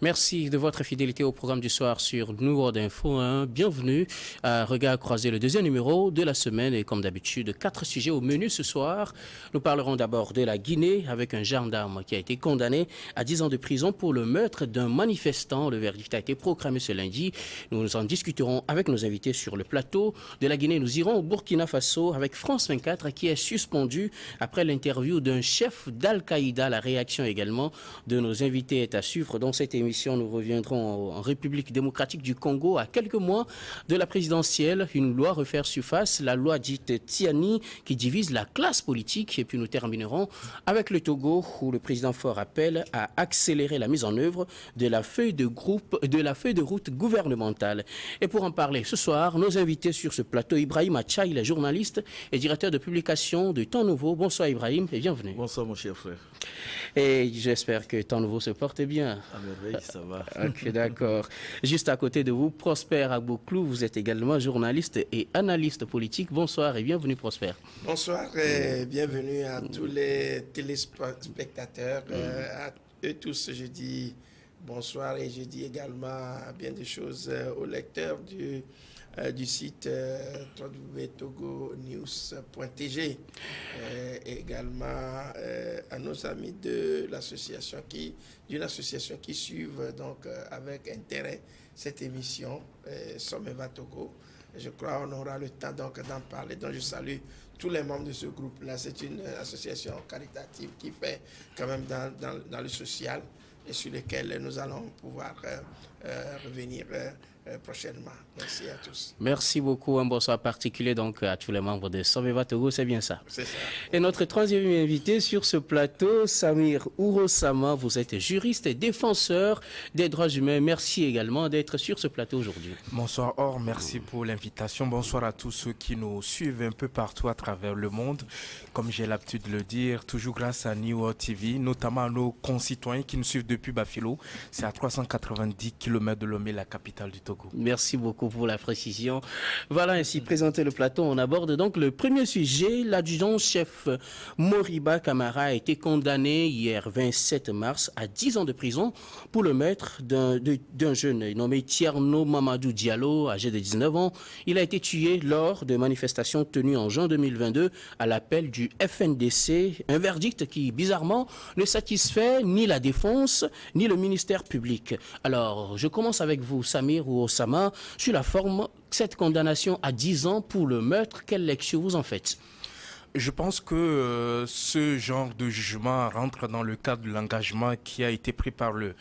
Merci de votre fidélité au programme du soir sur New World Info. Bienvenue à Regard croisé, le deuxième numéro de la semaine. Et comme d'habitude, 4 sujets au menu ce soir. Nous parlerons d'abord de la Guinée avec un gendarme qui a été condamné à 10 ans de prison pour le meurtre d'un manifestant. Le verdict a été proclamé ce lundi. Nous en discuterons avec nos invités sur le plateau. De la Guinée, nous irons au Burkina Faso avec France 24 qui est suspendu après l'interview d'un chef d'Al-Qaïda. La réaction également de nos invités est à suivre. Dans cette émission, nous reviendrons en République démocratique du Congo à quelques mois de la présidentielle. Une loi refaire surface, la loi dite Tiani qui divise la classe politique. Et puis nous terminerons avec le Togo où le président Faure appelle à accélérer la mise en œuvre de la feuille de route gouvernementale. Et pour en parler ce soir, nos invités sur ce plateau, Ibrahim Achaï, le journaliste et directeur de publication de Temps Nouveau. Bonsoir Ibrahim et bienvenue. Bonsoir mon cher frère. Et j'espère que Temps Nouveau se porte bien. À merveille, ça va. Ok, d'accord. Juste à côté de vous, Prosper Agboklou, vous êtes également journaliste et analyste politique. Bonsoir et bienvenue Prosper. Bonsoir et bienvenue à tous les téléspectateurs, à eux tous. Je dis bonsoir et je dis également bien des choses aux lecteurs du site www.togonews.tg et également à nos amis de l'association d'une association qui suivent donc avec intérêt cette émission Sommet Togo. Je crois qu'on aura le temps donc d'en parler. Donc je salue tous les membres de ce groupe-là. C'est une association caritative qui fait quand même dans le social et sur lequel nous allons pouvoir revenir prochainement. Merci à tous. Merci beaucoup. Un bonsoir particulier donc à tous les membres de Sommet Togo, c'est bien ça. C'est ça. Et notre troisième invité sur ce plateau, Samir Ourosama, vous êtes juriste et défenseur des droits humains. Merci également d'être sur ce plateau aujourd'hui. Bonsoir Or, merci pour l'invitation. Bonsoir à tous ceux qui nous suivent un peu partout à travers le monde. Comme j'ai l'habitude de le dire, toujours grâce à New World TV, notamment à nos concitoyens qui nous suivent depuis Bafilo. C'est à 390 km de Lomé, la capitale du Togo. Merci beaucoup pour la précision. Voilà ainsi présenté le plateau. On aborde donc le premier sujet. L'adjudant-chef Moriba Camara a été condamné hier 27 mars à 10 ans de prison pour le meurtre d'un jeune nommé Tierno Mamadou Diallo, âgé de 19 ans. Il a été tué lors de manifestations tenues en juin 2022 à l'appel du FNDC. Un verdict qui, bizarrement, ne satisfait ni la défense ni le ministère public. Alors, je commence avec vous, Samir ou Osama, sur la forme, cette condamnation à 10 ans pour le meurtre, quelle lecture vous en faites? Je pense que ce genre de jugement rentre dans le cadre de l'engagement qui a été pris par le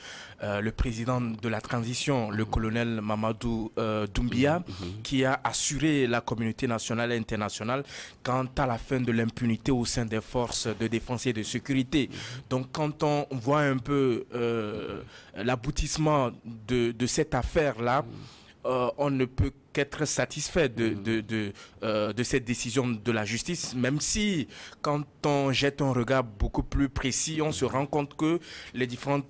président de la transition, le colonel Mamadou Doumbia, qui a assuré la communauté nationale et internationale quant à la fin de l'impunité au sein des forces de défense et de sécurité. Donc quand on voit un peu l'aboutissement de cette affaire-là, on ne peut qu'être satisfait de cette décision de la justice, même si quand on jette un regard beaucoup plus précis, on se rend compte que les différentes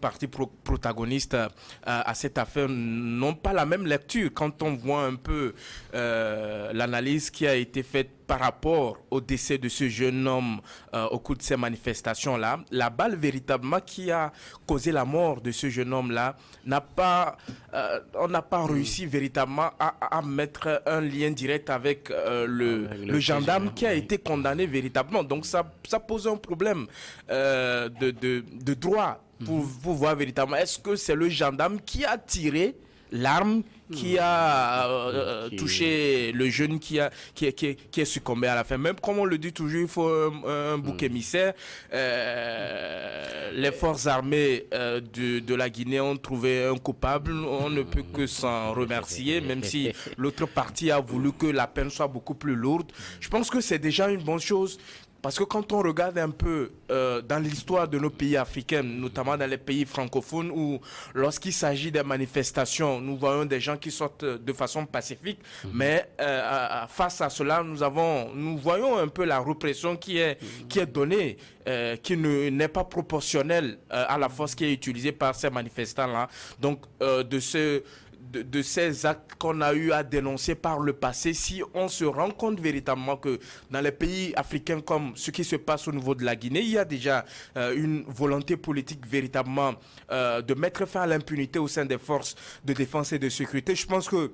parties protagonistes à cette affaire n'ont pas la même lecture. Quand on voit un peu l'analyse qui a été faite par rapport au décès de ce jeune homme au cours de ces manifestations-là, la balle véritablement qui a causé la mort de ce jeune homme-là, on n'a pas réussi véritablement à mettre un lien direct avec le gendarme qui a été condamné véritablement. Donc ça pose un problème de droit pour voir véritablement est-ce que c'est le gendarme qui a tiré l'arme qui a touché le jeune qui est succombé à la fin. Même comme on le dit toujours, il faut un bouc émissaire. Les forces armées de la Guinée ont trouvé un coupable. On ne peut que s'en remercier, même si l'autre partie a voulu que la peine soit beaucoup plus lourde. Je pense que c'est déjà une bonne chose. Parce que quand on regarde un peu dans l'histoire de nos pays africains, notamment dans les pays francophones, où lorsqu'il s'agit des manifestations, nous voyons des gens qui sortent de façon pacifique, mais face à cela, nous voyons un peu la répression qui est donnée, qui n'est pas proportionnelle à la force qui est utilisée par ces manifestants-là. Donc, de ces actes qu'on a eu à dénoncer par le passé, si on se rend compte véritablement que dans les pays africains comme ce qui se passe au niveau de la Guinée, il y a déjà une volonté politique véritablement de mettre fin à l'impunité au sein des forces de défense et de sécurité. Je pense que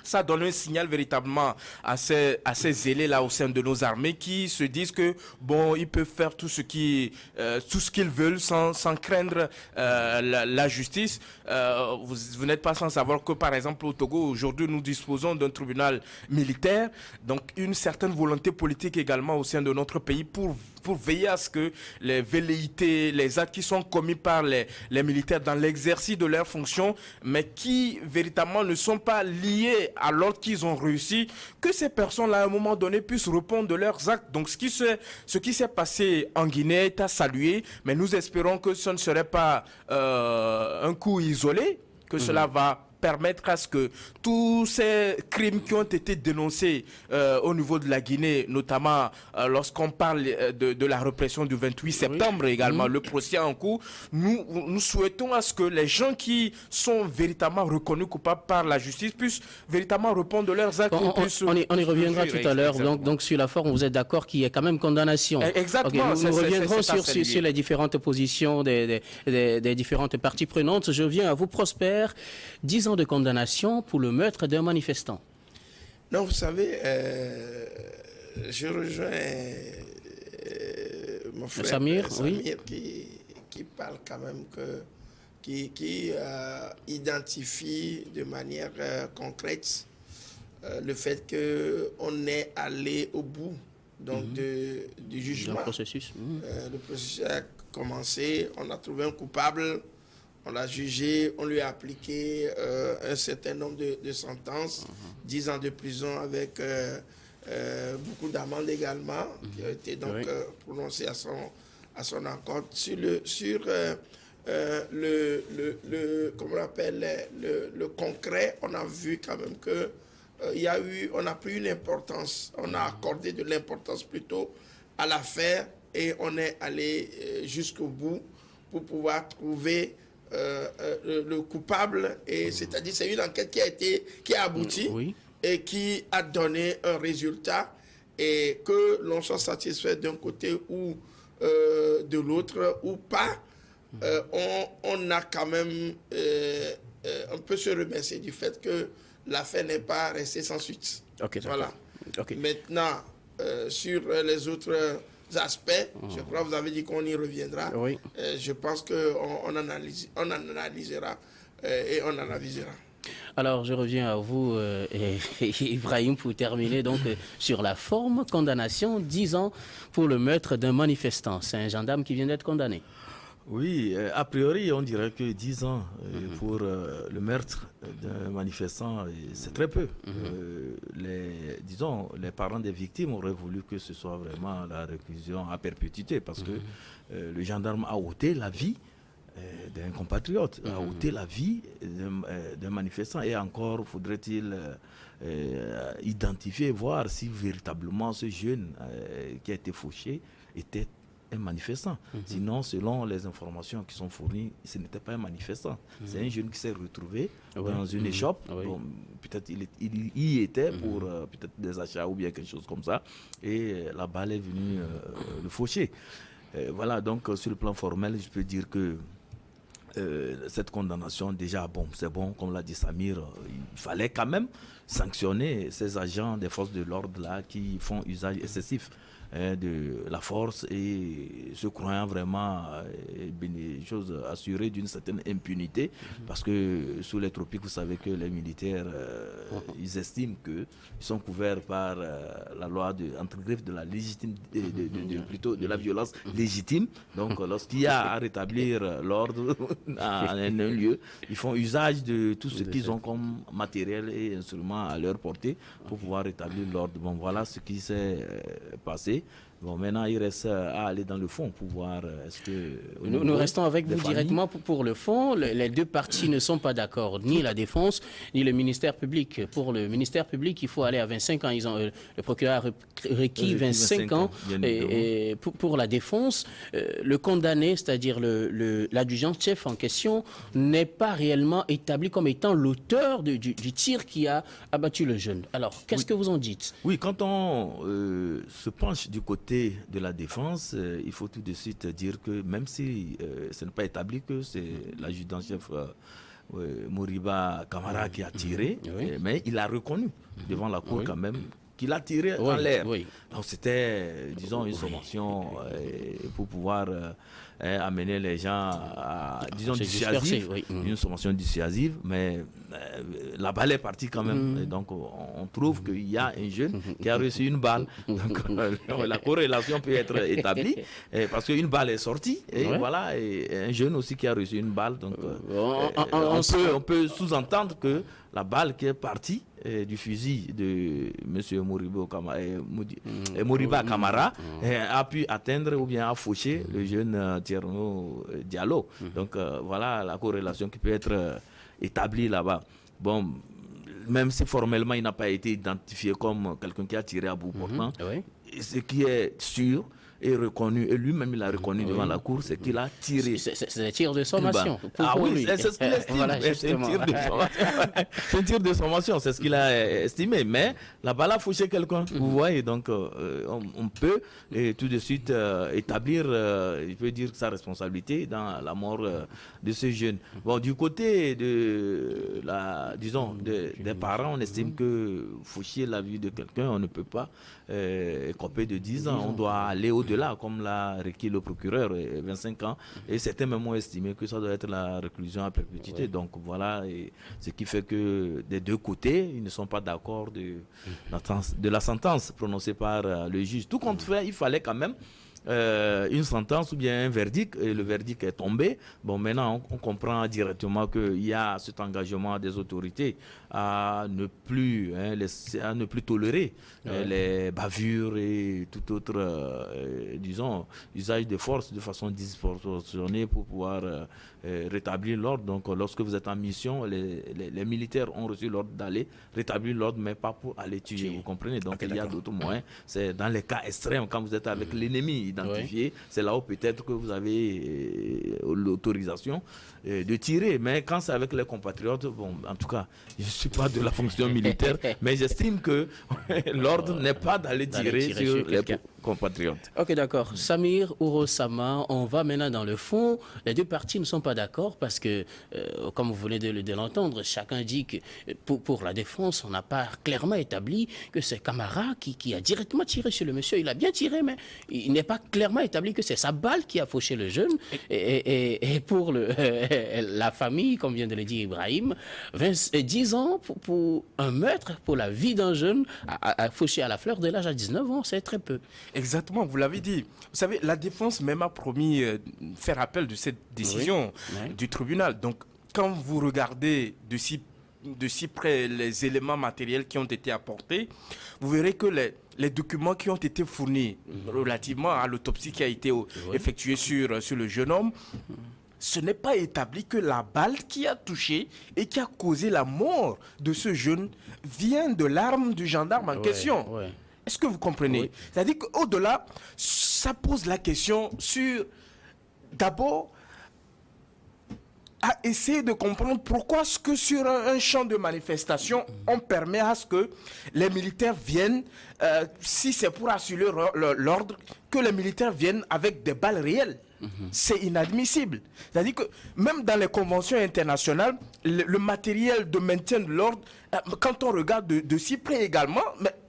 ça donne un signal véritablement à ces zélés-là au sein de nos armées qui se disent que, bon, ils peuvent faire tout ce qu'ils veulent sans craindre la justice. Vous n'êtes pas sans savoir que, par exemple, au Togo, aujourd'hui, nous disposons d'un tribunal militaire. Donc, une certaine volonté politique également au sein de notre pays pour veiller à ce que les velléités, les actes qui sont commis par les militaires dans l'exercice de leurs fonctions, mais qui véritablement ne sont pas liés à l'ordre qu'ils ont réussi, que ces personnes-là, à un moment donné, puissent répondre de leurs actes. Donc, ce qui s'est passé en Guinée est à saluer, mais nous espérons que ce ne serait pas un coup isolé, que cela va permettre à ce que tous ces crimes qui ont été dénoncés au niveau de la Guinée, notamment lorsqu'on parle de la répression du 28 septembre également, le procès en cours, nous souhaitons à ce que les gens qui sont véritablement reconnus coupables par la justice puissent véritablement répondre de leurs actes. On y reviendra tout à l'heure. Donc sur la forme, vous êtes d'accord qu'il y ait quand même condamnation. Exactement. Okay, nous reviendrons sur les différentes positions des différentes parties prenantes. Je viens à vous, Prosper. 10 ans de condamnation pour le meurtre d'un manifestant. Non, vous savez, je rejoins mon frère Samir, qui parle quand même qui identifie de manière concrète le fait qu'on est allé au bout donc, du jugement. Le processus. Le processus a commencé, on a trouvé un coupable. On l'a jugé, on lui a appliqué un certain nombre de sentences, 10 ans de prison avec beaucoup d'amendes également, qui ont été donc prononcées à son encontre. Sur comment on appelle, le concret, on a vu quand même que on a pris une importance, on a accordé de l'importance plutôt à l'affaire et on est allé jusqu'au bout pour pouvoir trouver le coupable, et c'est-à-dire c'est une enquête qui a abouti et qui a donné un résultat, et que l'on soit satisfait d'un côté ou de l'autre ou pas, on a quand même on peut se remercier du fait que l'affaire n'est pas restée sans suite. Voilà. Maintenant, sur les autres aspects, je crois que vous avez dit qu'on y reviendra. Je pense qu'on analysera et on analysera. Alors, je reviens à vous, Ibrahim, pour terminer donc sur la forme. Condamnation, 10 ans pour le meurtre d'un manifestant. C'est un gendarme qui vient d'être condamné. Oui, a priori, on dirait que 10 ans pour le meurtre d'un manifestant, c'est très peu. Les parents des victimes auraient voulu que ce soit vraiment la réclusion à perpétuité, parce que le gendarme a ôté la vie d'un compatriote, a ôté la vie d'un manifestant, et encore faudrait-il identifier, voir si véritablement ce jeune qui a été fauché était un manifestant. Sinon, selon les informations qui sont fournies, ce n'était pas un manifestant. C'est un jeune qui s'est retrouvé dans une échoppe. Bon, peut-être il y était pour peut-être des achats ou bien quelque chose comme ça. Et la balle est venue le faucher. Voilà, donc sur le plan formel, je peux dire que cette condamnation, déjà, bon, c'est bon, comme l'a dit Samir, il fallait quand même sanctionner ces agents des forces de l'ordre là qui font usage excessif de la force et se croyant vraiment chose assurée d'une certaine impunité, parce que sous les tropiques, vous savez que les militaires ils estiment qu'ils sont couverts par la loi entre griffes de la légitime plutôt de la violence légitime. Donc lorsqu'il y a à rétablir l'ordre à un lieu, ils font usage de tout ce qu'ils ont comme matériel et instruments à leur portée pour pouvoir rétablir l'ordre. Bon, voilà ce qui s'est passé. Bon, maintenant, il reste à aller dans le fond pour voir est-ce que... Nous restons avec vous directement pour le fond. Les deux parties ne sont pas d'accord, ni la défense, ni le ministère public. Pour le ministère public, il faut aller à 25 ans. Le procureur a requis 25 ans. Et pour la défense, le condamné, c'est-à-dire l'adjudant-chef en question, n'est pas réellement établi comme étant l'auteur du tir qui a abattu le jeune. Alors, qu'est-ce que vous en dites? Oui, quand on se penche du côté de la défense, il faut tout de suite dire que même si ce n'est pas établi que c'est l'adjudant-chef Moriba Kamara qui a tiré, mais il a reconnu devant la cour quand même qu'il a tiré en l'air. Donc c'était, disons, une sommation pour pouvoir amener les gens à, disons, dissuasive, une sommation dissuasive, mais la balle est partie quand même. Et donc on trouve qu'il y a un jeune qui a reçu une balle. Donc la corrélation peut être établie parce qu'une balle est sortie et voilà, et un jeune aussi qui a reçu une balle. Donc on peut sous-entendre que la balle qui est partie du fusil de M. Moriba Kamara a pu atteindre ou bien a fauché le jeune Thierno Diallo. Donc voilà la corrélation qui peut être établie là-bas. Bon, même si formellement il n'a pas été identifié comme quelqu'un qui a tiré à bout portant, ce qui est sûr et reconnu, et lui-même il a reconnu devant la cour, c'est qu'il a tiré. C'est un tir de sommation. C'est ce qu'il estime. Voilà, c'est un tir de sommation. C'est un tir de sommation, c'est ce qu'il a estimé. Mais la balle a fauché quelqu'un. Vous voyez, donc on peut tout de suite établir, je peux dire, sa responsabilité dans la mort de ce jeune. Bon, du côté de des parents, on estime que faucher la vie de quelqu'un, on ne peut pas écoper de 10 ans. On doit aller au-delà, comme l'a requis le procureur, 25 ans. Et certains même ont estimé que ça doit être la réclusion à perpétuité. Donc voilà, et ce qui fait que des deux côtés, ils ne sont pas d'accord de la sentence prononcée par le juge. Tout compte fait, il fallait quand même une sentence ou bien un verdict, et le verdict est tombé. Bon, maintenant, on comprend directement qu'il y a cet engagement des autorités à ne plus tolérer les bavures et tout autre, disons, usage de force de façon disproportionnée pour pouvoir rétablir l'ordre. Donc, lorsque vous êtes en mission, les militaires ont reçu l'ordre d'aller rétablir l'ordre, mais pas pour aller tuer. Vous comprenez? Donc, il y a d'autres moyens. C'est dans les cas extrêmes, quand vous êtes avec l'ennemi identifié, c'est là où peut-être que vous avez l'autorisation de tirer. Mais quand c'est avec les compatriotes, bon, en tout cas, je ne suis pas de la fonction militaire, mais j'estime que l'ordre n'est pas d'aller tirer sur les compatriotes. Ok, d'accord. Samir Ourosama, on va maintenant dans le fond. Les deux parties ne sont pas d'accord parce que, comme vous venez de l'entendre, chacun dit que pour la défense, on n'a pas clairement établi que c'est Kamara qui a directement tiré sur le monsieur. Il a bien tiré, mais il n'est pas clairement établi que c'est sa balle qui a fauché le jeune. Et pour la famille, comme vient de le dire Ibrahim, 10 ans pour un meurtre, pour la vie d'un jeune, à faucher à la fleur de l'âge à 19 ans, c'est très peu. Exactement, vous l'avez dit. Vous savez, la défense même a promis faire appel de cette décision du tribunal. Donc, quand vous regardez de si près les éléments matériels qui ont été apportés, vous verrez que les documents qui ont été fournis relativement à l'autopsie qui a été effectuée sur le jeune homme, ce n'est pas établi que la balle qui a touché et qui a causé la mort de ce jeune vient de l'arme du gendarme en question. Est-ce que vous comprenez? C'est-à-dire qu'au-delà, ça pose la question sur, d'abord, à essayer de comprendre pourquoi est-ce que sur un champ de manifestation, on permet à ce que les militaires viennent, si c'est pour assurer l'ordre, que les militaires viennent avec des balles réelles. C'est inadmissible. C'est-à-dire que même dans les conventions internationales, le matériel de maintien de l'ordre, quand on regarde de si près également,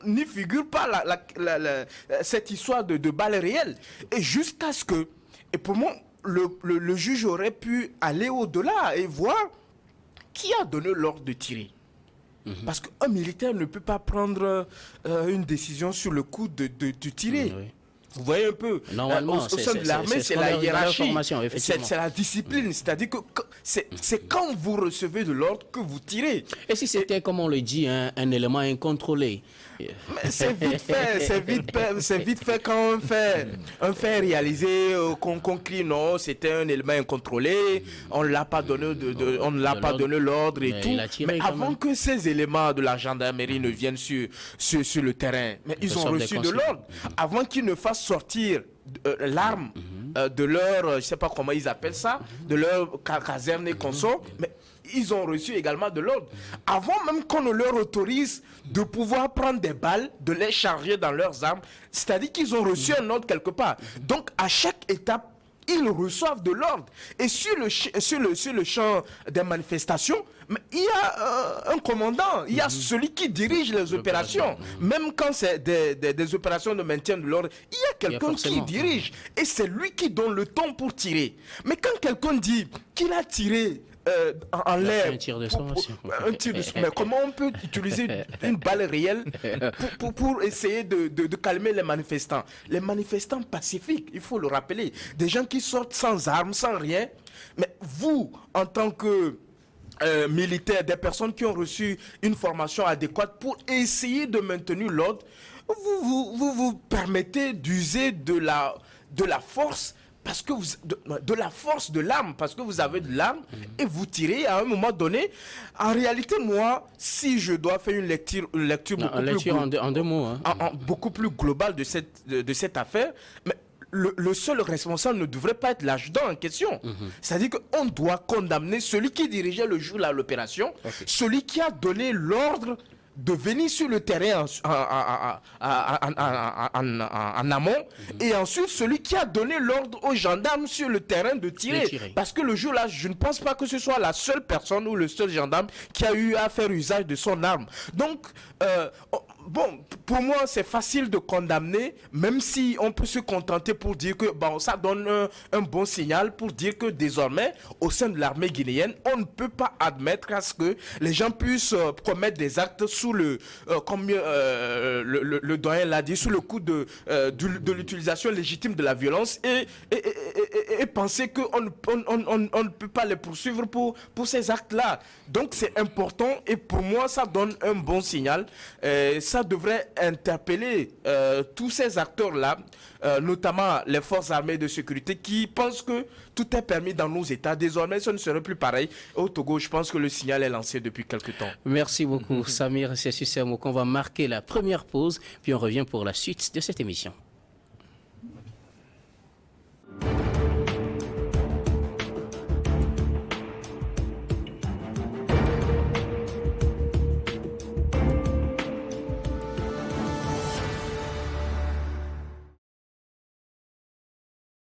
n'y figure pas cette histoire de balles réelles. Et jusqu'à ce que, et pour moi, le juge aurait pu aller au-delà et voir qui a donné l'ordre de tirer. Parce qu'un militaire ne peut pas prendre une décision sur le coup de tirer. Vous voyez un peu, Normalement, au sein de l'armée, c'est la hiérarchie, c'est la discipline. C'est-à-dire que c'est quand vous recevez de l'ordre que vous tirez. Et si c'était, comme on le dit, un élément incontrôlé? C'est vite fait quand un fait réalisé, qu'on crie non, c'était un élément incontrôlé, on ne l'a pas donné l'ordre et tout. Mais avant que ces éléments de la gendarmerie ne viennent sur le terrain, mais ils ont reçu de l'ordre. Avant qu'ils ne fassent sortir l'arme de leur, je ne sais pas comment ils appellent ça, de leur caserne et consorts, mais ils ont reçu également de l'ordre. Avant même qu'on ne leur autorise de pouvoir prendre des balles, de les charger dans leurs armes, c'est-à-dire qu'ils ont reçu un ordre quelque part. Donc à chaque étape, ils reçoivent de l'ordre. Et sur le champ des manifestations, il y a un commandant, il y a celui qui dirige les opérations. Même quand c'est des opérations de maintien de l'ordre, il y a quelqu'un qui dirige. Et c'est lui qui donne le ton pour tirer. Mais quand quelqu'un dit qu'il a tiré en l'air, un tir de sommation. Mais comment on peut utiliser une balle réelle pour essayer de calmer les manifestants? Les manifestants pacifiques, il faut le rappeler, des gens qui sortent sans armes, sans rien. Mais vous, en tant que militaires, des personnes qui ont reçu une formation adéquate pour essayer de maintenir l'ordre, vous permettez d'user de la force, parce que de la force de l'arme, parce que vous avez de l'arme et vous tirez à un moment donné. En réalité, moi, si je dois faire une lecture en deux mots, beaucoup plus globale de cette affaire, mais le seul responsable ne devrait pas être l'adjudant en question. C'est-à-dire qu'on doit condamner celui qui dirigeait le jour-là l'opération, celui qui a donné l'ordre de venir sur le terrain en amont, et ensuite celui qui a donné l'ordre aux gendarmes sur le terrain de tirer. Parce que le jour-là, je ne pense pas que ce soit la seule personne ou le seul gendarme qui a eu à faire usage de son arme. Donc, bon, pour moi, c'est facile de condamner, même si on peut se contenter pour dire que bon, ça donne un bon signal pour dire que désormais, au sein de l'armée guinéenne, on ne peut pas admettre à ce que les gens puissent commettre des actes sous comme le doyen l'a dit, sous le coup de l'utilisation légitime de la violence et penser qu'on ne peut pas les poursuivre pour ces actes-là. Donc c'est important et pour moi, ça donne un bon signal. Ça devrait interpeller tous ces acteurs-là, notamment les forces armées de sécurité qui pensent que tout est permis dans nos États. Désormais, ce ne serait plus pareil. Au Togo, je pense que le signal est lancé depuis quelque temps. Merci beaucoup, Samir. C'est sur ces mots qu'on va marquer la première pause, puis on revient pour la suite de cette émission.